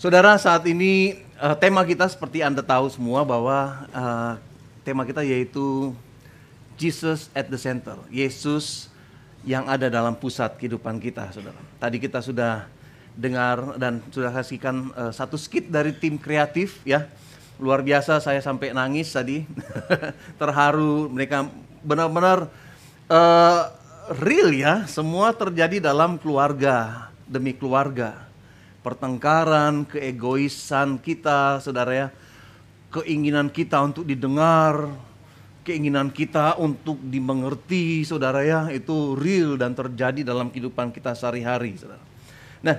Saudara, saat ini tema kita seperti Anda tahu semua bahwa tema kita yaitu Jesus at the center. Yesus yang ada dalam pusat kehidupan kita, saudara. Tadi kita sudah dengar dan sudah kasihkan satu skit dari tim kreatif, ya. Luar biasa, saya sampai nangis tadi. Terharu, mereka benar-benar real ya. Semua terjadi dalam keluarga demi keluarga. Pertengkaran, keegoisan kita, saudara ya, keinginan kita untuk didengar, keinginan kita untuk dimengerti, saudara ya, itu real dan terjadi dalam kehidupan kita sehari-hari, saudara. Nah,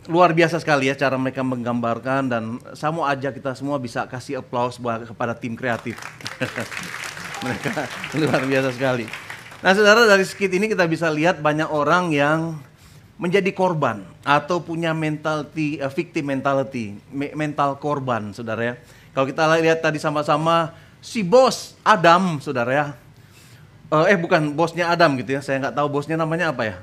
luar biasa sekali ya cara mereka menggambarkan, dan saya mau ajak kita semua bisa kasih aplaus kepada tim kreatif. Mereka luar biasa sekali. Nah, saudara, dari skit ini kita bisa lihat banyak orang yang menjadi korban atau punya mentality, victim mentality, mental korban, saudara ya. Kalau kita lihat tadi sama-sama si bos Adam, saudara ya. Bukan bosnya Adam gitu ya. Saya nggak tahu bosnya namanya apa ya.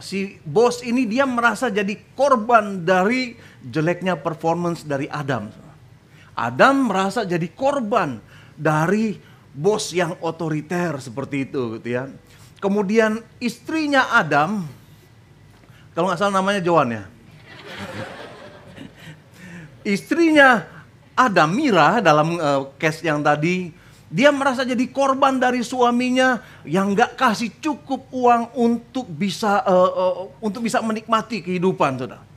Si bos ini dia merasa jadi korban dari jeleknya performance dari Adam. Adam merasa jadi korban dari bos yang otoriter seperti itu, gitu ya. Kemudian istrinya Adam, kalau nggak salah namanya Joan ya. Istrinya Adam, Mira, dalam case yang tadi, dia merasa jadi korban dari suaminya yang nggak kasih cukup uang untuk bisa menikmati kehidupan, saudara.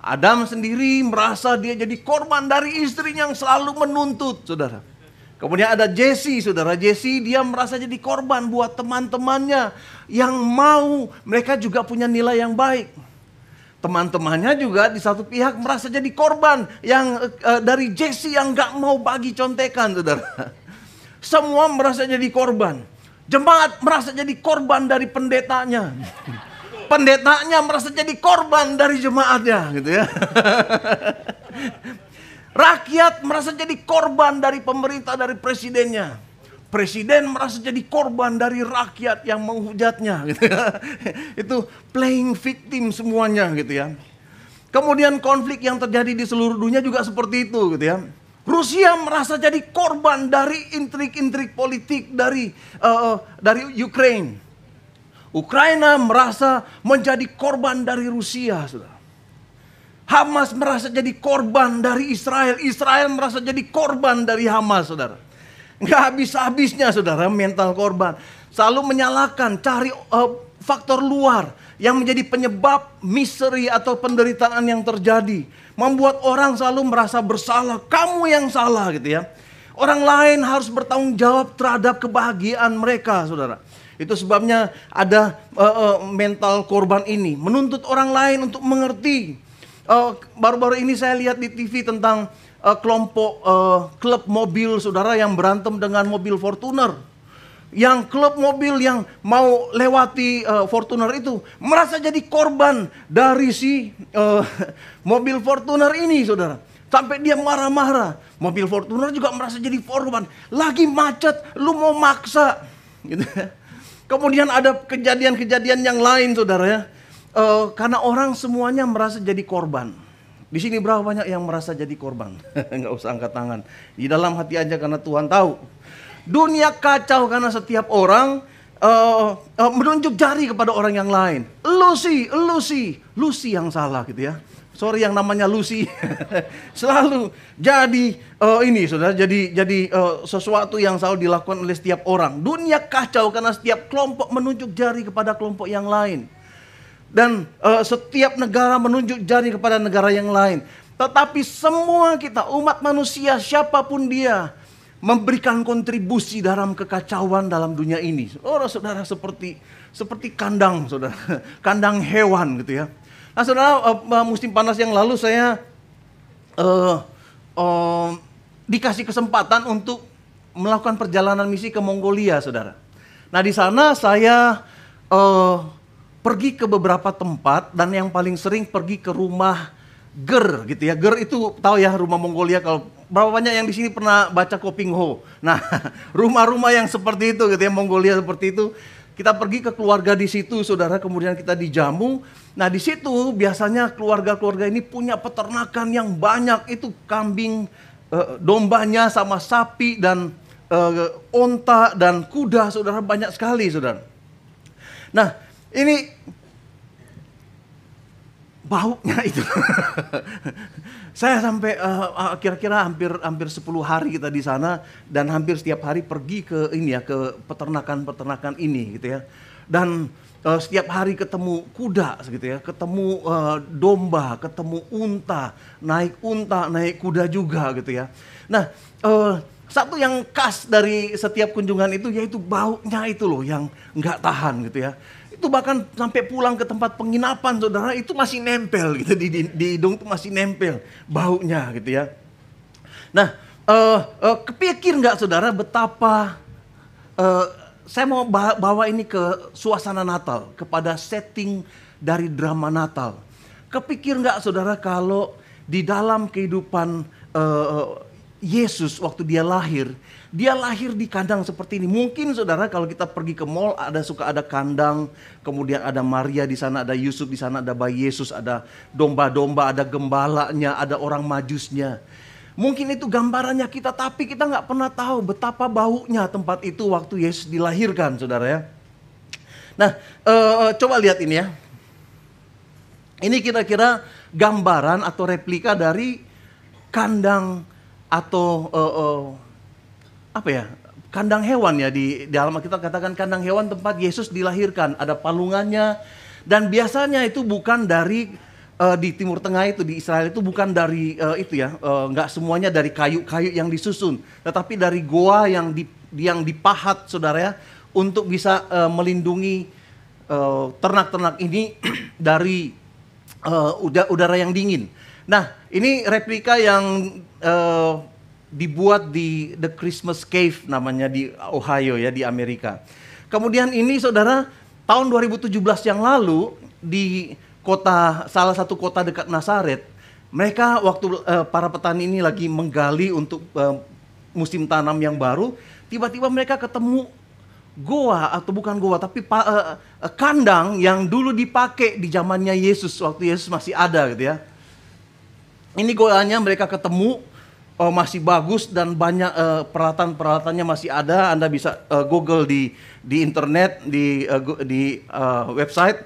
Adam sendiri merasa dia jadi korban dari istrinya yang selalu menuntut, saudara. Kemudian ada Jesse, saudara. Jesse dia merasa jadi korban buat teman-temannya yang mau mereka juga punya nilai yang baik. Teman-temannya juga di satu pihak merasa jadi korban yang dari Jesse yang gak mau bagi contekan, saudara. Semua merasa jadi korban. Jemaat merasa jadi korban dari pendetanya. Pendetanya merasa jadi korban dari jemaatnya, gitu ya. Rakyat merasa jadi korban dari pemerintah, dari presidennya. Presiden merasa jadi korban dari rakyat yang menghujatnya, gitu ya. Itu playing victim semuanya, gitu ya. Kemudian konflik yang terjadi di seluruh dunia juga seperti itu, gitu ya. Rusia merasa jadi korban dari intrik-intrik politik dari Ukraine. Ukraina merasa menjadi korban dari Rusia, saudara. Hamas merasa jadi korban dari Israel. Israel merasa jadi korban dari Hamas, saudara. Nggak habis-habisnya, saudara, mental korban. Selalu menyalahkan, cari faktor luar yang menjadi penyebab misery atau penderitaan yang terjadi. Membuat orang selalu merasa bersalah. Kamu yang salah, gitu ya. Orang lain harus bertanggung jawab terhadap kebahagiaan mereka, saudara. Itu sebabnya ada mental korban ini. Menuntut orang lain untuk mengerti. Baru-baru ini saya lihat di TV tentang kelompok klub mobil, saudara, yang berantem dengan mobil Fortuner. Yang klub mobil yang mau lewati Fortuner itu merasa jadi korban dari si mobil Fortuner ini, saudara. Sampai dia marah-marah. Mobil Fortuner juga merasa jadi korban. Lagi macet, lu mau maksa, gitu. Kemudian ada kejadian-kejadian yang lain, saudara ya. Karena orang semuanya merasa jadi korban. Di sini berapa banyak yang merasa jadi korban? Nggak usah angkat tangan. Di dalam hati aja, karena Tuhan tahu. Dunia kacau karena setiap orang menunjuk jari kepada orang yang lain. Lucy yang salah, gitu ya. Sorry yang namanya Lucy. Selalu jadi ini, saudara, jadi sesuatu yang selalu dilakukan oleh setiap orang. Dunia kacau karena setiap kelompok menunjuk jari kepada kelompok yang lain. Dan setiap negara menunjuk jari kepada negara yang lain. Tetapi semua kita, umat manusia, siapapun dia, memberikan kontribusi dalam kekacauan dalam dunia ini. Saudara, seperti kandang, saudara. Kandang hewan, gitu ya. Nah, saudara, musim panas yang lalu saya dikasih kesempatan untuk melakukan perjalanan misi ke Mongolia, saudara. Nah, di sana saya pergi ke beberapa tempat dan yang paling sering pergi ke rumah Ger gitu ya. Ger itu tahu ya, rumah Mongolia. Kalau berapa banyak yang di sini pernah baca Koping Ho. Nah, rumah-rumah yang seperti itu gitu ya, Mongolia seperti itu. Kita pergi ke keluarga di situ, saudara, kemudian kita dijamu. Nah, di situ biasanya keluarga-keluarga ini punya peternakan yang banyak, itu kambing, dombanya sama sapi dan onta dan kuda, saudara, banyak sekali, saudara. Nah, ini baunya itu. Saya sampai kira-kira hampir 10 hari kita di sana dan hampir setiap hari pergi ke ini ya, ke peternakan-peternakan ini gitu ya. Dan setiap hari ketemu kuda gitu ya, ketemu domba, ketemu unta, naik kuda juga gitu ya. Nah, satu yang khas dari setiap kunjungan itu yaitu baunya itu loh yang nggak tahan gitu ya. Itu bahkan sampai pulang ke tempat penginapan, saudara, itu masih nempel gitu di hidung, itu masih nempel baunya gitu ya. Nah, kepikir nggak saudara betapa saya mau bawa ini ke suasana Natal, kepada setting dari drama Natal. Kepikir nggak saudara kalau di dalam kehidupan Yesus waktu dia lahir di kandang seperti ini. Mungkin saudara kalau kita pergi ke mall suka ada kandang, kemudian ada Maria di sana, ada Yusuf di sana, ada bayi Yesus, ada domba-domba, ada gembalanya, ada orang majusnya. Mungkin itu gambarannya kita, tapi kita nggak pernah tahu betapa baunya tempat itu waktu Yesus dilahirkan, saudara ya. Nah, coba lihat ini ya. Ini kira-kira gambaran atau replika dari kandang atau apa ya, kandang hewan ya, di dalam kita katakan kandang hewan tempat Yesus dilahirkan, ada palungannya, dan biasanya itu bukan dari di Timur Tengah itu, di Israel itu bukan dari itu ya, nggak semuanya dari kayu-kayu yang disusun, tetapi dari goa yang dipahat, saudara ya, untuk bisa melindungi ternak-ternak ini dari udara yang dingin. Nah, ini replika yang dibuat di The Christmas Cave namanya, di Ohio ya, di Amerika. Kemudian ini saudara, tahun 2017 yang lalu di salah satu kota dekat Nazaret, mereka waktu para petani ini lagi menggali untuk musim tanam yang baru, tiba-tiba mereka ketemu goa, atau bukan goa tapi kandang yang dulu dipakai di zamannya Yesus, waktu Yesus masih ada gitu ya. Ini goanya mereka ketemu, masih bagus dan banyak peralatan-peralatannya masih ada. Anda bisa Google di internet, di website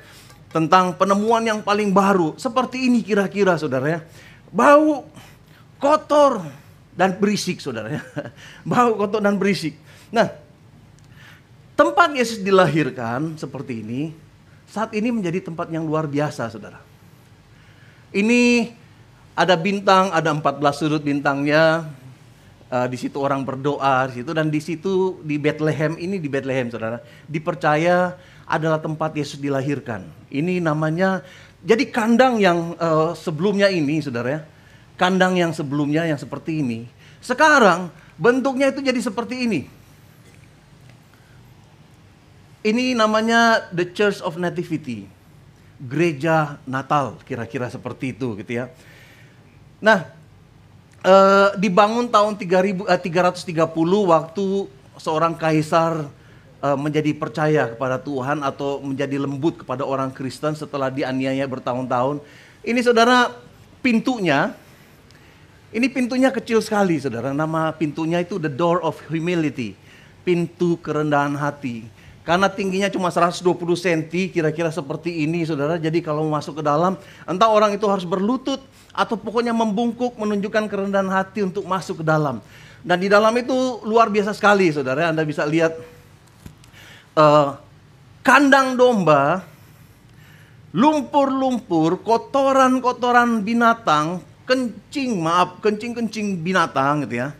tentang penemuan yang paling baru. Seperti ini kira-kira, saudara ya. Bau, kotor, dan berisik, saudara ya. Bau, kotor, dan berisik. Nah, tempat Yesus dilahirkan seperti ini, saat ini menjadi tempat yang luar biasa, saudara. Ini ada bintang, ada 14 sudut bintangnya. Di situ orang berdoa di situ, dan di situ di Bethlehem ini, di Bethlehem saudara, dipercaya adalah tempat Yesus dilahirkan. Ini namanya, jadi kandang yang sebelumnya ini, saudara ya, kandang yang sebelumnya yang seperti ini, sekarang bentuknya itu jadi seperti ini. Ini namanya The Church of Nativity, gereja Natal, kira-kira seperti itu gitu ya. Nah, dibangun tahun 330 waktu seorang kaisar menjadi percaya kepada Tuhan atau menjadi lembut kepada orang Kristen setelah dianiaya bertahun-tahun. Ini saudara, pintunya, ini pintunya kecil sekali saudara. Nama pintunya itu The Door of Humility, pintu kerendahan hati. Karena tingginya cuma 120 cm, kira-kira seperti ini saudara. Jadi kalau masuk ke dalam, entah orang itu harus berlutut atau pokoknya membungkuk menunjukkan kerendahan hati untuk masuk ke dalam. Dan di dalam itu luar biasa sekali saudara. Anda bisa lihat kandang domba, lumpur-lumpur, kotoran-kotoran binatang, kencing binatang gitu ya.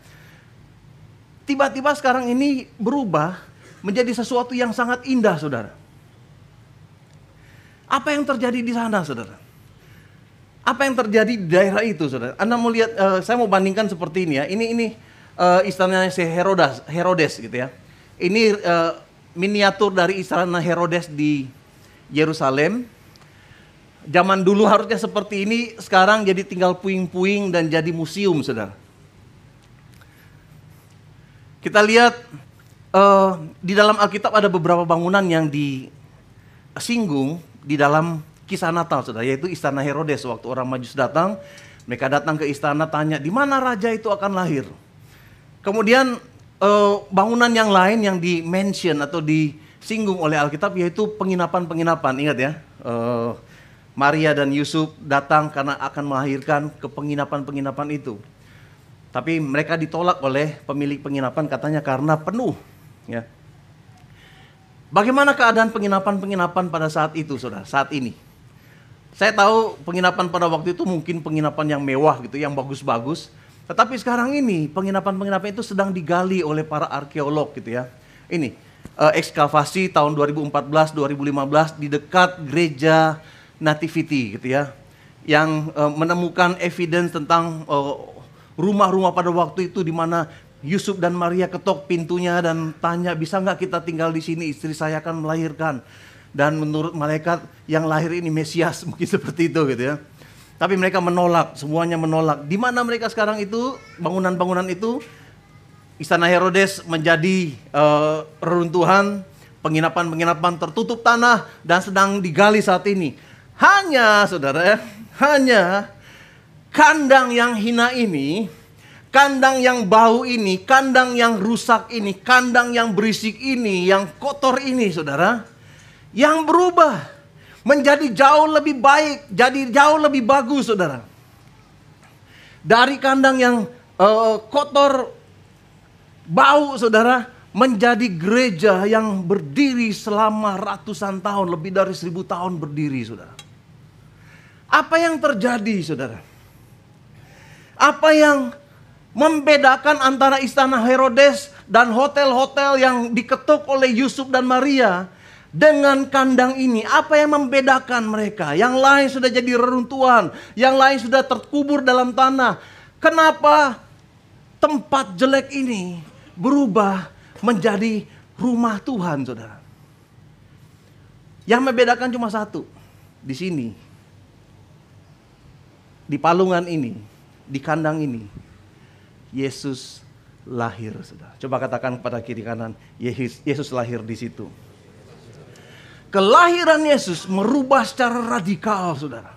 Tiba-tiba sekarang ini berubah menjadi sesuatu yang sangat indah, saudara. Apa yang terjadi di sana, saudara? Apa yang terjadi di daerah itu, saudara? Anda mau lihat, saya mau bandingkan seperti ini ya. Ini istananya Herodes gitu ya. Ini miniatur dari istana Herodes di Yerusalem. Zaman dulu harusnya seperti ini, sekarang jadi tinggal puing-puing dan jadi museum, saudara. Kita lihat di dalam Alkitab ada beberapa bangunan yang disinggung di dalam kisah Natal, saudara, yaitu istana Herodes. Waktu orang Majus datang, mereka datang ke istana tanya, di mana raja itu akan lahir. Kemudian bangunan yang lain yang di-mention atau disinggung oleh Alkitab yaitu penginapan-penginapan. Ingat ya, Maria dan Yusuf datang karena akan melahirkan ke penginapan-penginapan itu. Tapi mereka ditolak oleh pemilik penginapan, katanya karena penuh. Ya. Bagaimana keadaan penginapan-penginapan pada saat itu, saudara? Saat ini, saya tahu penginapan pada waktu itu mungkin penginapan yang mewah gitu, yang bagus-bagus. Tetapi sekarang ini penginapan-penginapan itu sedang digali oleh para arkeolog gitu ya. Ini ekskavasi tahun 2014-2015 di dekat gereja Nativity gitu ya, yang menemukan evidence tentang rumah-rumah pada waktu itu di mana Yusuf dan Maria ketok pintunya dan tanya, bisa nggak kita tinggal di sini, istri saya akan melahirkan. Dan menurut malaikat yang lahir ini Mesias, mungkin seperti itu gitu ya. Tapi mereka menolak, semuanya menolak. Di mana mereka sekarang itu, bangunan-bangunan itu, istana Herodes menjadi reruntuhan, penginapan-penginapan tertutup tanah dan sedang digali saat ini. Hanya, saudara, hanya kandang yang hina ini, kandang yang bau ini, kandang yang rusak ini, kandang yang berisik ini, yang kotor ini, saudara, yang berubah menjadi jauh lebih baik, jadi jauh lebih bagus, saudara. Dari kandang yang kotor, bau, saudara, menjadi gereja yang berdiri selama ratusan tahun, lebih dari 1000 tahun berdiri, saudara. Apa yang terjadi, saudara? Apa yang membedakan antara istana Herodes dan hotel-hotel yang diketuk oleh Yusuf dan Maria dengan kandang ini? Apa yang membedakan mereka? Yang lain sudah jadi reruntuhan, yang lain sudah terkubur dalam tanah. Kenapa tempat jelek ini berubah menjadi rumah Tuhan, saudara? Yang membedakan cuma satu. Di sini, di palungan ini, di kandang ini, Yesus lahir, saudara. Coba katakan kepada kiri kanan, Yesus lahir di situ. Kelahiran Yesus merubah secara radikal, saudara.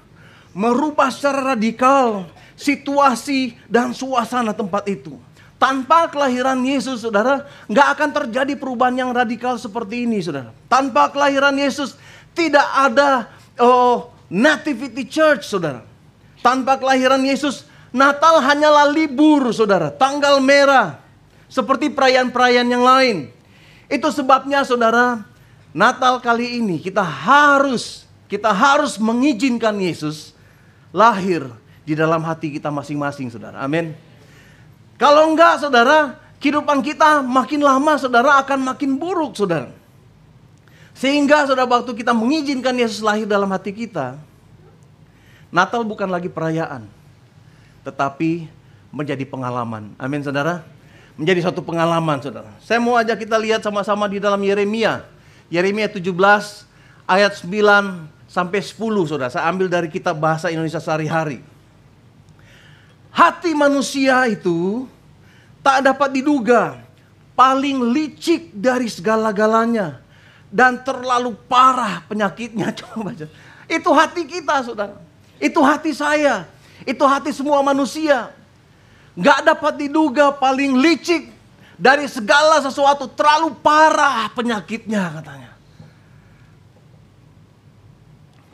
Merubah secara radikal situasi dan suasana tempat itu. Tanpa kelahiran Yesus, saudara, nggak akan terjadi perubahan yang radikal seperti ini, saudara. Tanpa kelahiran Yesus, tidak ada Nativity Church, saudara. Tanpa kelahiran Yesus, Natal hanyalah libur, saudara. Tanggal merah, seperti perayaan-perayaan yang lain. Itu sebabnya, saudara, Natal kali ini kita harus mengizinkan Yesus lahir di dalam hati kita masing-masing, saudara. Amin. Kalau enggak, saudara, kehidupan kita makin lama, saudara, akan makin buruk, saudara. Sehingga, saudara, waktu kita mengizinkan Yesus lahir dalam hati kita, Natal bukan lagi perayaan, tetapi menjadi pengalaman. Amin, saudara. Menjadi suatu pengalaman, saudara. Saya mau ajak kita lihat sama-sama di dalam Yeremia. Yeremia 17 ayat 9 sampai 10, saudara. Saya ambil dari kitab bahasa Indonesia sehari-hari. Hati manusia itu tak dapat diduga, paling licik dari segala-galanya, dan terlalu parah penyakitnya. Coba baca. Itu hati kita, saudara. Itu hati saya. Itu hati semua manusia. Gak dapat diduga, paling licik dari segala sesuatu, terlalu parah penyakitnya, katanya.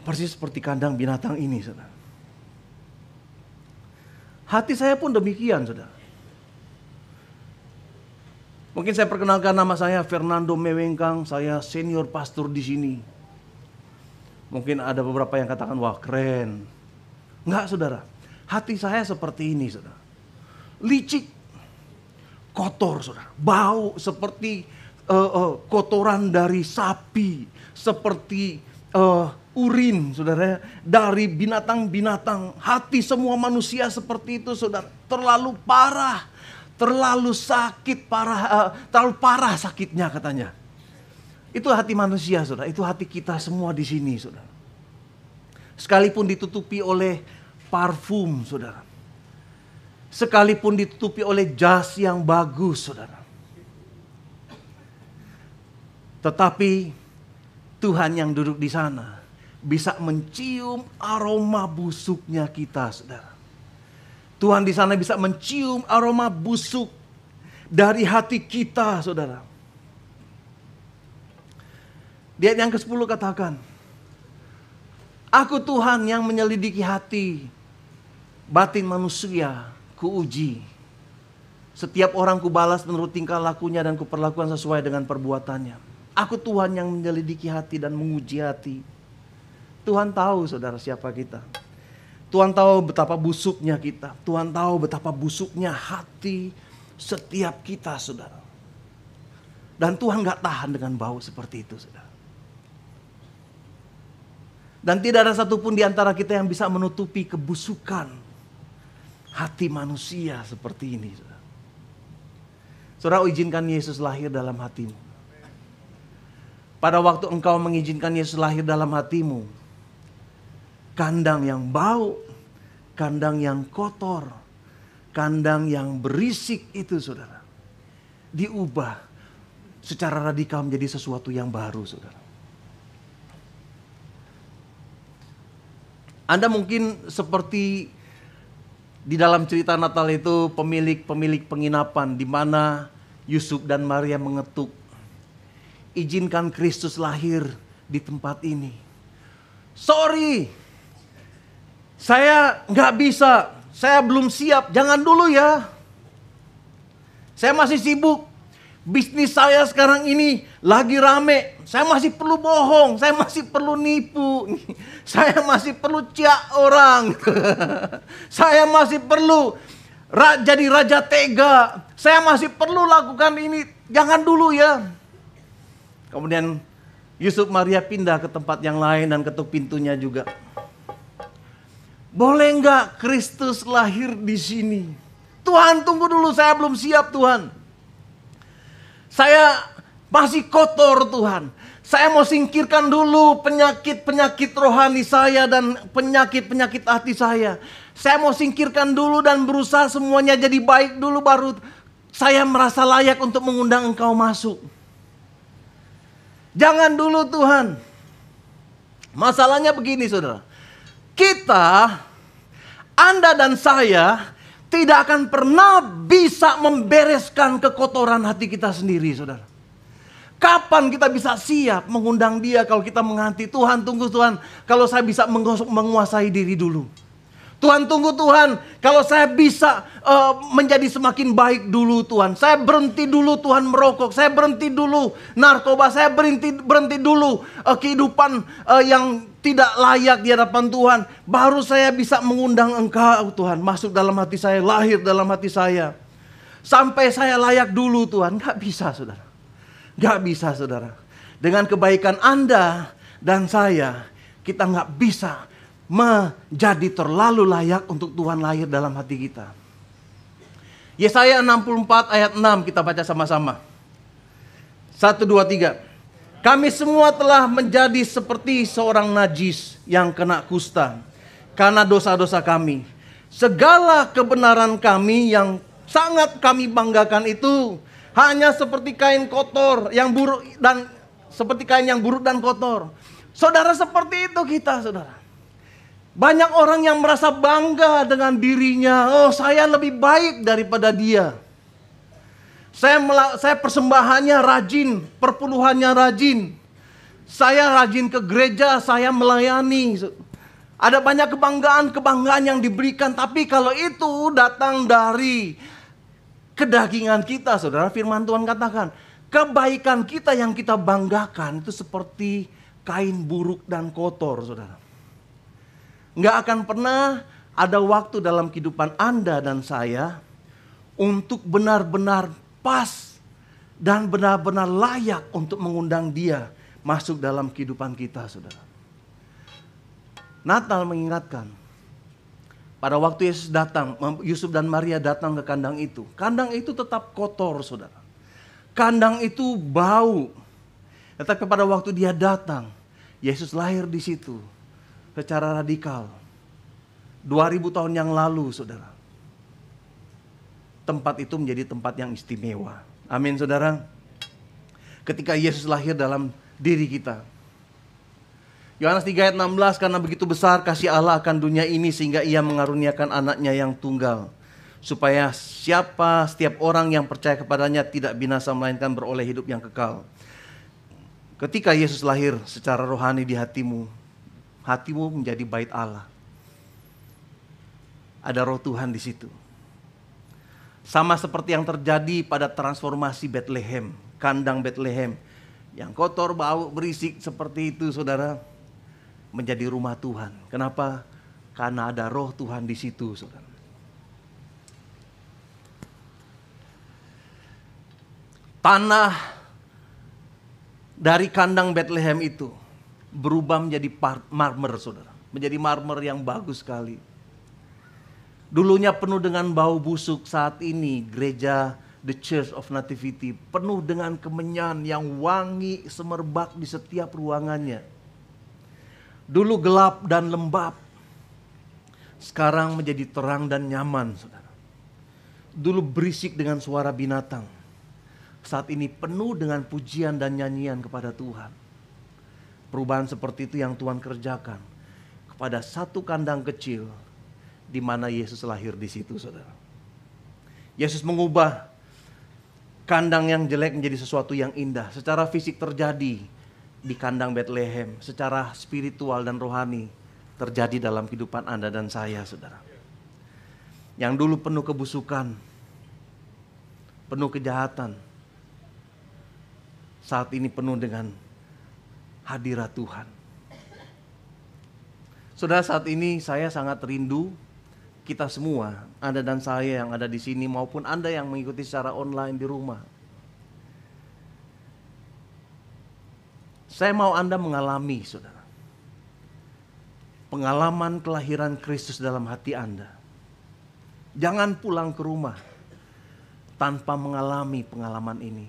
Persis seperti kandang binatang ini, saudara. Hati saya pun demikian, saudara. Mungkin saya perkenalkan, nama saya Fernando Mewengkang, saya senior pastor di sini. Mungkin ada beberapa yang katakan, wah keren. Enggak, saudara. Hati saya seperti ini, saudara. Licik, kotor, saudara. Bau seperti kotoran dari sapi, seperti urin, saudara, dari binatang-binatang. Hati semua manusia seperti itu, saudara. Terlalu parah, terlalu sakit, terlalu parah sakitnya, katanya. Itu hati manusia, saudara. Itu hati kita semua di sini, saudara. Sekalipun ditutupi oleh parfum, saudara. Sekalipun ditutupi oleh jas yang bagus, saudara. Tetapi Tuhan yang duduk di sana bisa mencium aroma busuknya kita, saudara. Tuhan di sana bisa mencium aroma busuk dari hati kita, saudara. Di ayat yang ke-10 katakan, Aku Tuhan yang menyelidiki hati, batin manusia kuuji. Setiap orang kubalas menurut tingkah lakunya dan kuperlakukan sesuai dengan perbuatannya. Aku Tuhan yang menyelidiki hati dan menguji hati. Tuhan tahu, saudara, siapa kita. Tuhan tahu betapa busuknya kita. Tuhan tahu betapa busuknya hati setiap kita, saudara. Dan Tuhan gak tahan dengan bau seperti itu, saudara. Dan tidak ada satupun di antara kita yang bisa menutupi kebusukan hati manusia seperti ini, saudara. Saudara, izinkan Yesus lahir dalam hatimu. Pada waktu engkau mengizinkan Yesus lahir dalam hatimu, kandang yang bau, kandang yang kotor, kandang yang berisik itu, saudara, diubah secara radikal menjadi sesuatu yang baru, saudara. Anda mungkin seperti di dalam cerita Natal itu pemilik penginapan di mana Yusuf dan Maria mengetuk, izinkan Kristus lahir di tempat ini. Sorry, saya nggak bisa, saya belum siap, jangan dulu ya. Saya masih sibuk, bisnis saya sekarang ini lagi rame. Saya masih perlu bohong, saya masih perlu nipu, saya masih perlu ciak orang. Saya masih perlu jadi raja tega, saya masih perlu lakukan ini, jangan dulu ya. Kemudian Yusuf Maria pindah ke tempat yang lain dan ketuk pintunya juga. Boleh nggak Kristus lahir di sini? Tuhan, tunggu dulu, saya belum siap, Tuhan. Saya masih kotor, Tuhan. Saya mau singkirkan dulu penyakit-penyakit rohani saya dan penyakit-penyakit hati saya. Saya mau singkirkan dulu dan berusaha semuanya jadi baik dulu, baru saya merasa layak untuk mengundang Engkau masuk. Jangan dulu, Tuhan. Masalahnya begini, saudara. Kita, Anda dan saya, tidak akan pernah bisa membereskan kekotoran hati kita sendiri, saudara. Kapan kita bisa siap mengundang Dia kalau kita menghati, Tuhan, tunggu Tuhan, kalau saya bisa menguasai diri dulu. Tuhan, tunggu Tuhan, kalau saya bisa menjadi semakin baik dulu, Tuhan. Saya berhenti dulu, Tuhan, merokok. Saya berhenti dulu narkoba. Saya berhenti dulu kehidupan yang tidak layak di hadapan Tuhan. Baru saya bisa mengundang Engkau, Tuhan, masuk dalam hati saya, lahir dalam hati saya. Sampai saya layak dulu, Tuhan. Gak bisa, saudara. Gak bisa, saudara. Dengan kebaikan Anda dan saya, kita gak bisa menjadi terlalu layak untuk Tuhan lahir dalam hati kita. Yesaya 64 ayat 6 kita baca sama-sama. 1, 2, 3. Kami semua telah menjadi seperti seorang najis yang kena kusta karena dosa-dosa kami. Segala kebenaran kami yang sangat kami banggakan itu hanya seperti kain kotor yang buruk dan seperti kain yang buruk dan kotor. Saudara, seperti itu kita, saudara. Banyak orang yang merasa bangga dengan dirinya. Oh, saya lebih baik daripada dia. Saya persembahannya rajin, perpuluhannya rajin. Saya rajin ke gereja, saya melayani. Ada banyak kebanggaan yang diberikan. Tapi kalau itu datang dari kedagingan kita, saudara, firman Tuhan katakan, kebaikan kita yang kita banggakan itu seperti kain buruk dan kotor, saudara. Nggak akan pernah ada waktu dalam kehidupan Anda dan saya untuk benar-benar pas dan benar-benar layak untuk mengundang Dia masuk dalam kehidupan kita, saudara. Natal mengingatkan, pada waktu Yesus datang, Yusuf dan Maria datang ke kandang itu. Kandang itu tetap kotor, saudara. Kandang itu bau. Tetapi pada waktu dia datang, Yesus lahir di situ secara radikal. 2000 tahun yang lalu, saudara. Tempat itu menjadi tempat yang istimewa. Amin, saudara. Ketika Yesus lahir dalam diri kita. Yohanes 3 ayat 16, karena begitu besar kasih Allah akan dunia ini sehingga ia mengaruniakan anaknya yang tunggal. Supaya setiap orang yang percaya kepadanya tidak binasa melainkan beroleh hidup yang kekal. Ketika Yesus lahir secara rohani di hatimu, hatimu menjadi bait Allah. Ada roh Tuhan di situ. Sama seperti yang terjadi pada transformasi Bethlehem, kandang Bethlehem. Yang kotor, bau, berisik seperti itu, saudara, menjadi rumah Tuhan. Kenapa? Karena ada roh Tuhan di situ, saudara. Tanah dari kandang Bethlehem itu berubah menjadi marmer, saudara. Menjadi marmer yang bagus sekali. Dulunya penuh dengan bau busuk, saat ini gereja The Church of Nativity penuh dengan kemenyan yang wangi semerbak di setiap ruangannya. Dulu gelap dan lembab, sekarang menjadi terang dan nyaman, saudara. Dulu berisik dengan suara binatang, saat ini penuh dengan pujian dan nyanyian kepada Tuhan. Perubahan seperti itu yang Tuhan kerjakan kepada satu kandang kecil di mana Yesus lahir di situ, saudara. Yesus mengubah kandang yang jelek menjadi sesuatu yang indah. Secara fisik terjadi di kandang Bethlehem, secara spiritual dan rohani terjadi dalam kehidupan Anda dan saya, saudara. Yang dulu penuh kebusukan, penuh kejahatan, saat ini penuh dengan hadirat Tuhan. Saudara, saat ini saya sangat rindu kita semua, Anda dan saya yang ada di sini maupun Anda yang mengikuti secara online di rumah. Saya mau Anda mengalami, saudara, pengalaman kelahiran Kristus dalam hati Anda. Jangan pulang ke rumah tanpa mengalami pengalaman ini.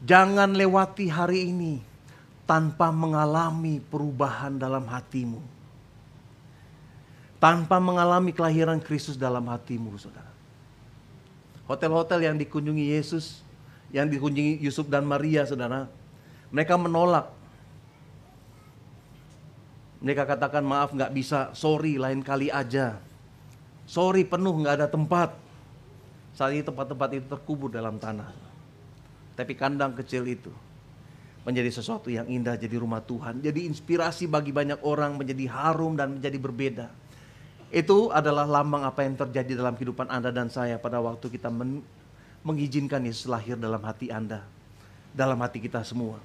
Jangan lewati hari ini tanpa mengalami perubahan dalam hatimu. Tanpa mengalami kelahiran Kristus dalam hatimu, saudara. Hotel-hotel yang dikunjungi Yesus, yang dikunjungi Yusuf dan Maria, saudara, mereka menolak. Mereka katakan, maaf gak bisa, sorry lain kali aja. Sorry penuh, gak ada tempat. Saat ini tempat-tempat itu terkubur dalam tanah. Tapi kandang kecil itu menjadi sesuatu yang indah, jadi rumah Tuhan. Jadi inspirasi bagi banyak orang, menjadi harum dan menjadi berbeda. Itu adalah lambang apa yang terjadi dalam kehidupan Anda dan saya pada waktu kita mengizinkan Yesus lahir dalam hati Anda, dalam hati kita semua.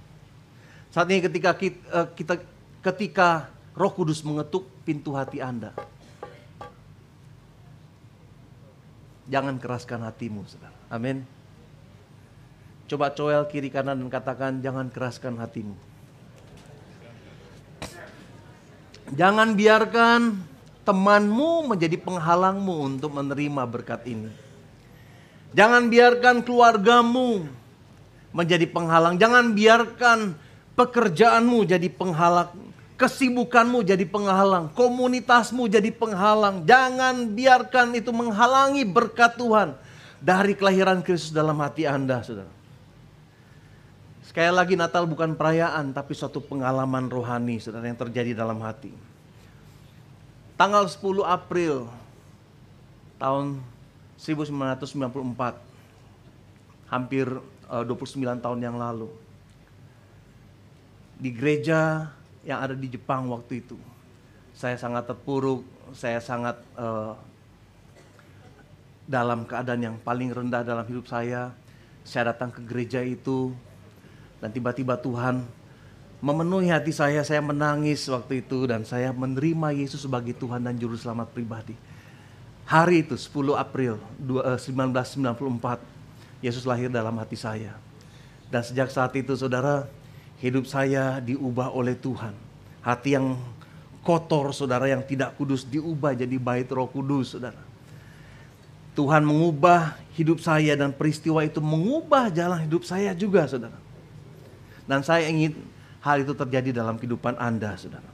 Saat ini ketika Roh Kudus mengetuk pintu hati Anda, jangan keraskan hatimu, saudara. Amin. Coba coel kiri kanan dan katakan, jangan keraskan hatimu. Jangan biarkan temanmu menjadi penghalangmu untuk menerima berkat ini. Jangan biarkan keluargamu menjadi penghalang. Jangan biarkan pekerjaanmu jadi penghalang. Kesibukanmu jadi penghalang. Komunitasmu jadi penghalang. Jangan biarkan itu menghalangi berkat Tuhan dari kelahiran Kristus dalam hati Anda, saudara. Sekali lagi, Natal bukan perayaan, tapi suatu pengalaman rohani, saudara, yang terjadi dalam hati. Tanggal 10 April tahun 1994, hampir 29 tahun yang lalu, di gereja yang ada di Jepang waktu itu, saya sangat terpuruk, saya sangat dalam keadaan yang paling rendah dalam hidup saya. Saya datang ke gereja itu dan tiba-tiba Tuhan memenuhi hati saya menangis waktu itu dan saya menerima Yesus sebagai Tuhan dan Juru Selamat pribadi. Hari itu 10 April 1994, Yesus lahir dalam hati saya. Dan sejak saat itu, saudara, hidup saya diubah oleh Tuhan. Hati yang kotor, saudara, yang tidak kudus diubah jadi bait Roh Kudus, saudara. Tuhan mengubah hidup saya dan peristiwa itu mengubah jalan hidup saya juga, saudara. Dan saya ingin hal itu terjadi dalam kehidupan Anda, saudara.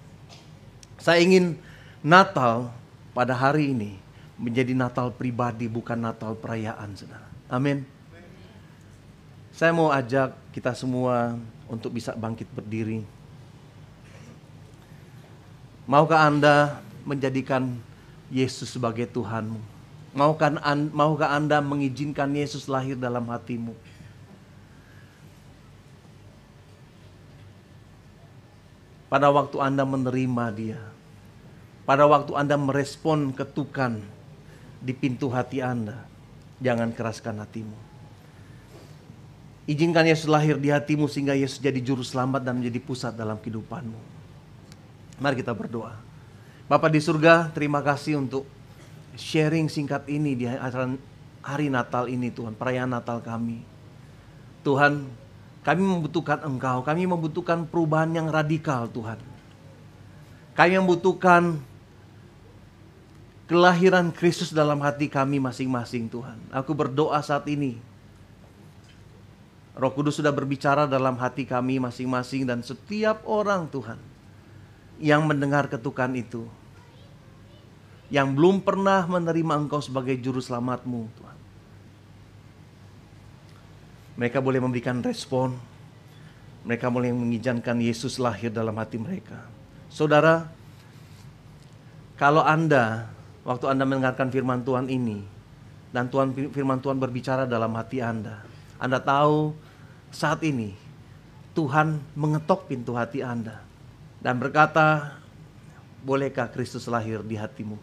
Saya ingin Natal pada hari ini menjadi Natal pribadi, bukan Natal perayaan, saudara. Amin. Saya mau ajak kita semua untuk bisa bangkit berdiri. Maukah Anda menjadikan Yesus sebagai Tuhanmu? Maukah Anda mengizinkan Yesus lahir dalam hatimu? Pada waktu Anda menerima Dia, pada waktu Anda merespon ketukan di pintu hati Anda, jangan keraskan hatimu. Izinkan Yesus lahir di hatimu sehingga Yesus jadi juru selamat dan menjadi pusat dalam kehidupanmu. Mari kita berdoa. Bapa di surga, terima kasih untuk sharing singkat ini di hari Natal ini, Tuhan, perayaan Natal kami. Tuhan, kami membutuhkan Engkau, kami membutuhkan perubahan yang radikal, Tuhan. Kami membutuhkan kelahiran Kristus dalam hati kami masing-masing, Tuhan. Aku berdoa saat ini, Roh Kudus sudah berbicara dalam hati kami masing-masing, dan setiap orang, Tuhan, yang mendengar ketukan itu, yang belum pernah menerima Engkau sebagai juru selamatmu, Tuhan, mereka boleh memberikan respon. Mereka boleh mengizinkan Yesus lahir dalam hati mereka. Saudara, kalau Anda, waktu Anda mendengarkan firman Tuhan ini, dan firman Tuhan berbicara dalam hati Anda tahu saat ini Tuhan mengetok pintu hati Anda dan berkata, bolehkah Kristus lahir di hatimu?